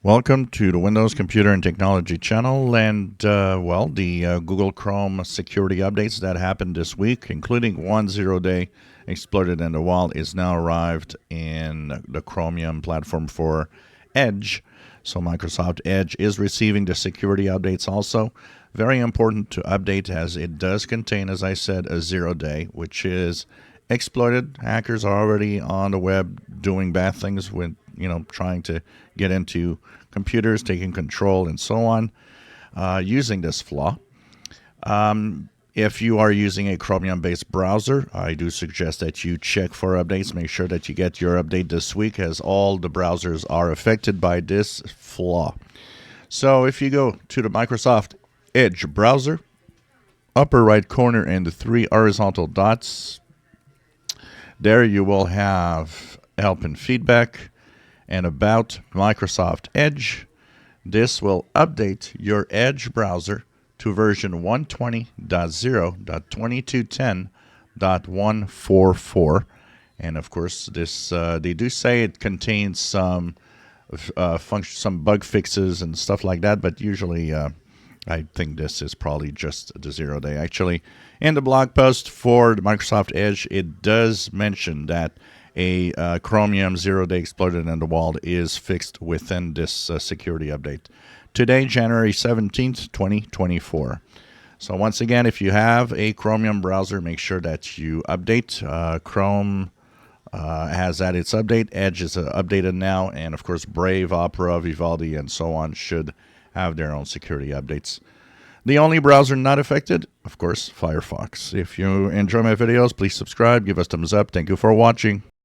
Welcome to the Windows Computer and Technology channel, and the Google Chrome security updates that happened this week, including one 0-day exploited in the wild, is now arrived in the Chromium platform for Edge. So Microsoft Edge is receiving the security updates also. Very important to update, as it does contain, as I said, a 0-day, which is exploited. Hackers are already on the web doing bad things with, trying to get into computers, taking control, and so on, using this flaw. If you are using a Chromium-based browser, I do suggest that you check for updates. Make sure that you get your update this week, as all the browsers are affected by this flaw. So if you go to the Microsoft Edge browser, upper right corner and the three horizontal dots, there you will have help and feedback and about Microsoft Edge. This will update your Edge browser to version 120.0.2210.144. And of course, this they do say it contains some bug fixes and stuff like that, but usually I think this is probably just the 0-day. Actually, in the blog post for the Microsoft Edge, it does mention that a Chromium 0-day exploited in the wild is fixed within this security update. Today, January 17th, 2024. So once again, if you have a Chromium browser, make sure that you update. Chrome has had its update. Edge is updated now. And of course, Brave, Opera, Vivaldi, and so on should have their own security updates. The only browser not affected, of course, Firefox. If you enjoy my videos, please subscribe, give us thumbs up. Thank you for watching.